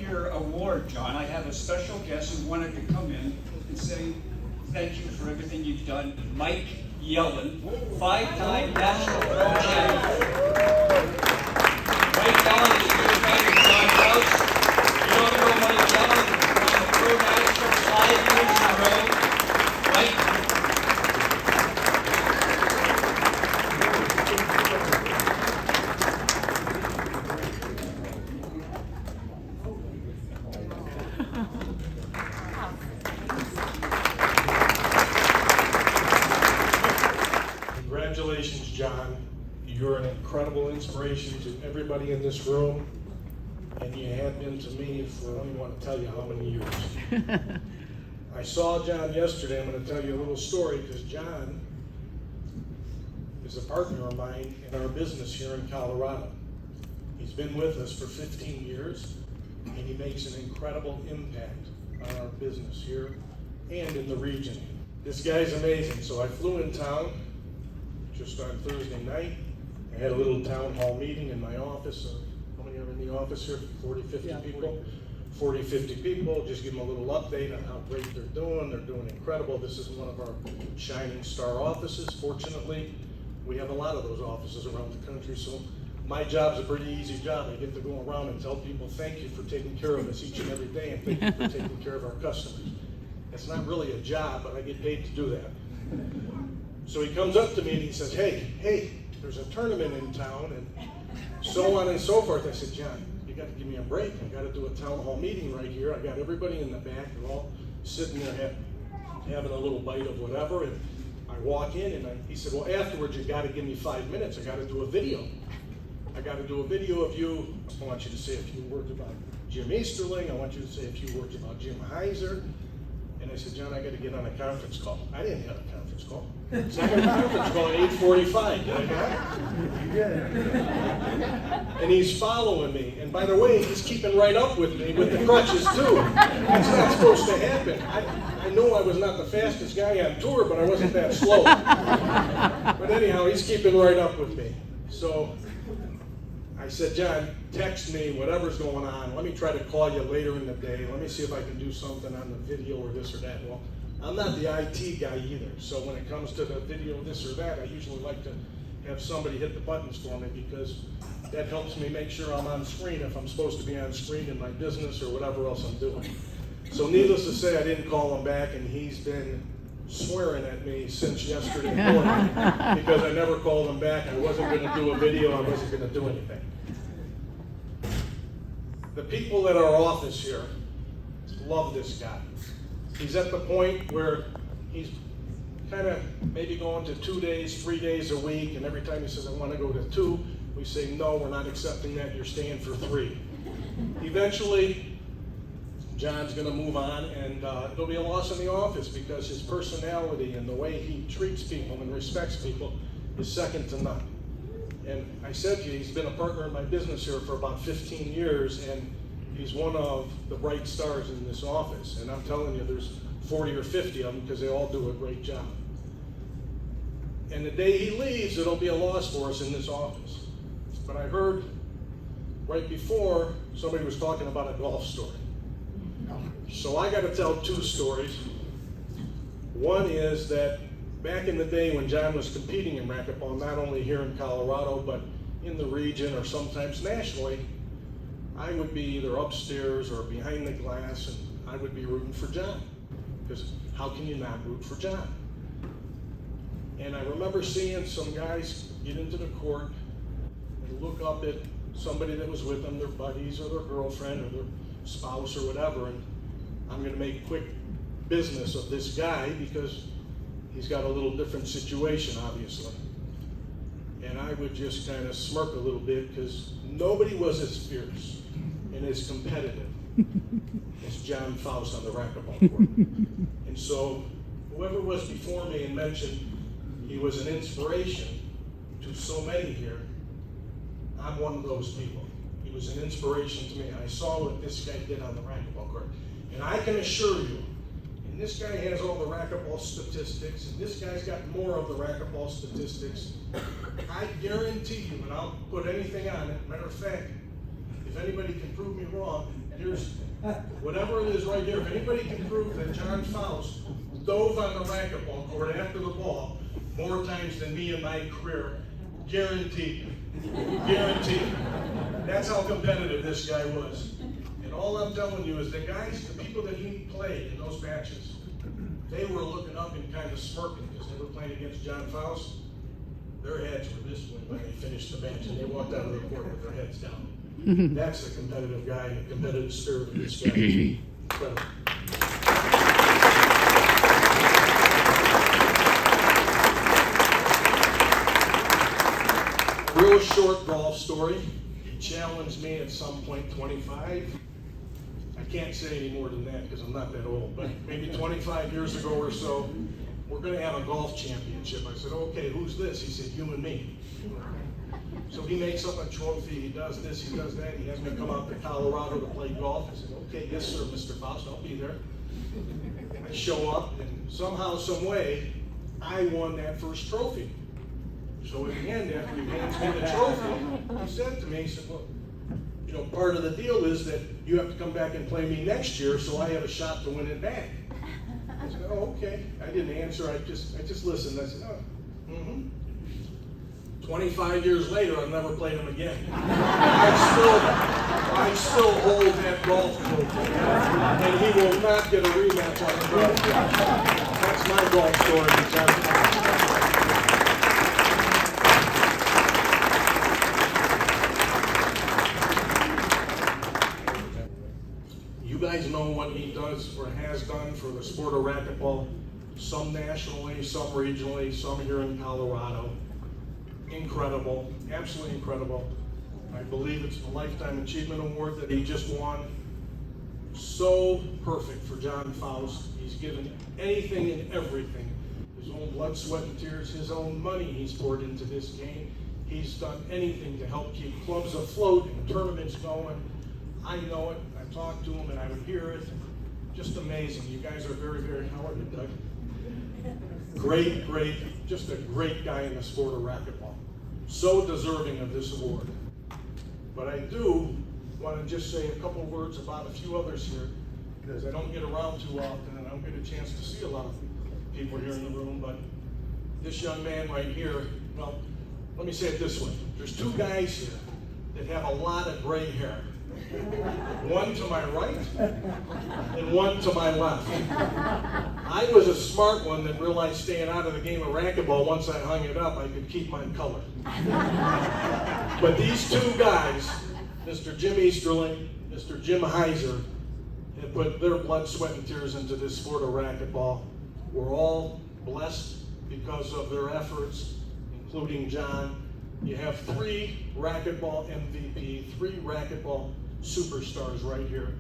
your award, John, I have a special guest who wanted to come in and say thank you for everything you've done. Mike Yellen, 5-time national pro champion. Mike Yellen is a good friend of John Foust. You don't know Mike Yellen, won the pro national 5 years in a row. Mike. Congratulations, John. You're an incredible inspiration to everybody in this room, and you have been to me for, I don't even want to tell you how many years. I saw John yesterday. I'm going to tell you a little story because John is a partner of mine in our business here in Colorado. He's been with us for 15 years, and he makes an incredible impact on our business here and in the region. This guy's amazing. So I flew in town just on Thursday night. I had a little town hall meeting in my office. How many are in the office here? 40, 50 people? 40, 50 people. Just give them a little update on how great they're doing. They're doing incredible. This is one of our shining star offices. Fortunately, we have a lot of those offices around the country. So my job's a pretty easy job. I get to go around and tell people thank you for taking care of us each and every day, and thank you for taking care of our customers. It's not really a job, but I get paid to do that. So he comes up to me and he says, hey, there's a tournament in town and so on and so forth. I said, John, you got to give me a break. I got to do a town hall meeting right here. I got everybody in the back. They're all sitting there having a little bite of whatever. And I walk in and he said, well, afterwards you got to give me 5 minutes. I got to do a video. I got to do a video of you. I want you to say a few words about Jim Easterling. I want you to say a few words about Jim Hilecher. And I said, John, I got to get on a conference call. I didn't have a conference call. So I got a conference call at 8:45. Did I not? You did. And he's following me. And by the way, he's keeping right up with me with the crutches too. That's not supposed to happen. I know I was not the fastest guy on tour, but I wasn't that slow. But anyhow, he's keeping right up with me. So I said, John, text me whatever's going on. Let me try to call you later in the day. Let me see if I can do something on the video or this or that. Well, I'm not the IT guy either. So when it comes to the video, this or that, I usually like to have somebody hit the buttons for me because that helps me make sure I'm on screen if I'm supposed to be on screen in my business or whatever else I'm doing. So needless to say, I didn't call him back, and he's been swearing at me since yesterday morning because I never called him back. I wasn't going to do a video. I wasn't going to do anything. The people at our office here love this guy. He's at the point where he's kind of maybe going to 2 days, 3 days a week, and every time he says, I want to go to 2, we say, no, we're not accepting that. You're staying for 3. Eventually, John's going to move on, and it'll be a loss in the office because his personality and the way he treats people and respects people is second to none. And I said to you, he's been a partner in my business here for about 15 years, and he's one of the bright stars in this office. And I'm telling you, there's 40 or 50 of them because they all do a great job. And the day he leaves, it'll be a loss for us in this office. But I heard right before somebody was talking about a golf story. So I got to tell 2 stories. One is that back in the day when John was competing in racquetball, not only here in Colorado, but in the region or sometimes nationally, I would be either upstairs or behind the glass, and I would be rooting for John. Because how can you not root for John? And I remember seeing some guys get into the court and look up at somebody that was with them, their buddies or their girlfriend or their spouse or whatever, and I'm going to make quick business of this guy because he's got a little different situation, obviously. And I would just kind of smirk a little bit because nobody was as fierce and as competitive as John Foust on the racquetball court. And so whoever was before me and mentioned he was an inspiration to so many here, I'm one of those people. He was an inspiration to me. I saw what this guy did on the racquetball court. And I can assure you, and this guy has all the racquetball statistics, and this guy's got more of the racquetball statistics. I guarantee you, and I'll put anything on it, matter of fact, if if anybody can prove me wrong, here's whatever it is right here. If anybody can prove that John Foust dove on the racquetball court after the ball more times than me in my career, guaranteed. Guaranteed. That's how competitive this guy was. And all I'm telling you is the guys, the people that he played in those matches, they were looking up and kind of smirking because they were playing against John Foust. Their heads were this way when they finished the match, and they walked out of the court with their heads down. That's the competitive guy, the competitive spirit of this guy. Incredible. Real short golf story. He challenged me at some point, 25. I can't say any more than that because I'm not that old, but maybe 25 years ago or so, we're going to have a golf championship. I said, okay, who's this? He said, you and me. So he makes up a trophy, he does this, he does that. He has me come out to Colorado to play golf. I said, okay, yes sir, Mr. Foust, I'll be there. I show up, and somehow, some way, I won that first trophy. So in the end, after he hands me the trophy, he said to me, he said, well, you know, part of the deal is that you have to come back and play me next year, so I have a shot to win it back. I said, oh, okay. I didn't answer, I just listened. I said, oh, 25 years later, I've never played him again. I still hold that golf trophy, and he will not get a rematch on the golf course. That's my golf story. You guys know what he does or has done for the sport of racquetball, some nationally, some regionally, some here in Colorado. Incredible, absolutely incredible. I believe it's the Lifetime Achievement Award that he just won. So perfect for John Foust. He's given anything and everything. His own blood, sweat, and tears, his own money he's poured into this game. He's done anything to help keep clubs afloat and tournaments going. I know it. I talked to him and I would hear it. Just amazing. You guys are very, very, how are you, Doug? Great, just a great guy in the sport of racquetball. So deserving of this award. But I do want to just say a couple of words about a few others here, because I don't get around too often and I don't get a chance to see a lot of people here in the room. But this young man right here, well, let me say it this way. There's two guys here that have a lot of gray hair. One to my right and one to my left. I was a smart one that realized staying out of the game of racquetball, once I hung it up, I could keep my color. But these two guys, Mr. Jim Easterling, Mr. Jim Hilecher, have put their blood, sweat, and tears into this sport of racquetball. We're all blessed because of their efforts, including John. You have 3 racquetball MVP, 3 racquetball superstars right here.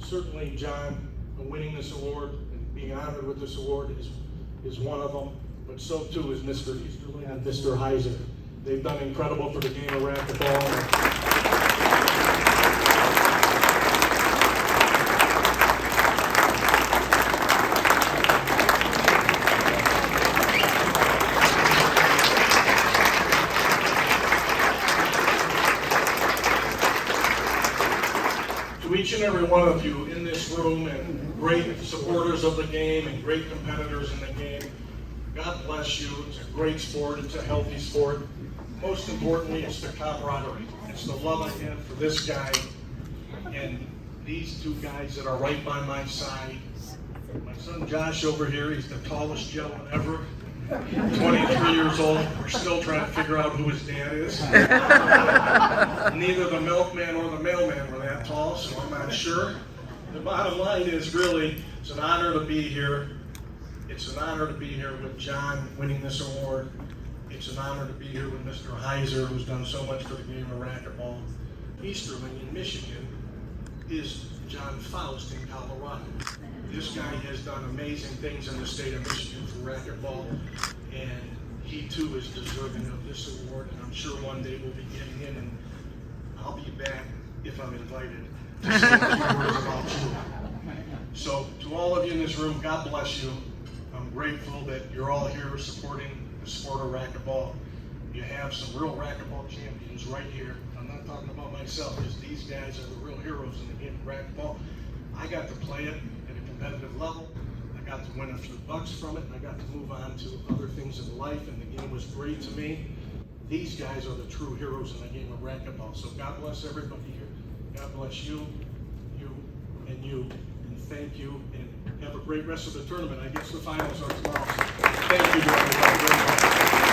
Certainly John winning this award and being honored with this award is one of them, but so too is Mr. Easterling and Mr. Hilecher. They've done incredible for the game of racquetball. Each and every one of you in this room, and great supporters of the game and great competitors in the game, God bless you. It's a great sport. It's a healthy sport. Most importantly, it's the camaraderie. It's the love I have for this guy and these two guys that are right by my side. My son Josh over here, he's the tallest gentleman ever. 23 years old. We're still trying to figure out who his dad is. Neither the milkman or the mailman were that tall, so I'm not sure. The bottom line is really, it's an honor to be here. It's an honor to be here with John winning this award. It's an honor to be here with Mr. Hilecher, who's done so much for the game of racquetball. Easterling in Michigan is John Foust in Colorado. This guy has done amazing things in the state of Michigan for racquetball, and he too is deserving of this award, and I'm sure one day we'll be getting in, and I'll be back if I'm invited to say a few words about you. So to all of you in this room, God bless you. I'm grateful that you're all here supporting the sport of racquetball. You have some real racquetball champions right here. I'm not talking about myself, because these guys are the real heroes in the game of racquetball. I got to play it at a competitive level. I got to win a few bucks from it, and I got to move on to other things in life, and the game was great to me. These guys are the true heroes in the game of racquetball. So God bless everybody here. God bless you, and thank you, and have a great rest of the tournament. I guess the finals are tomorrow. Thank you very much.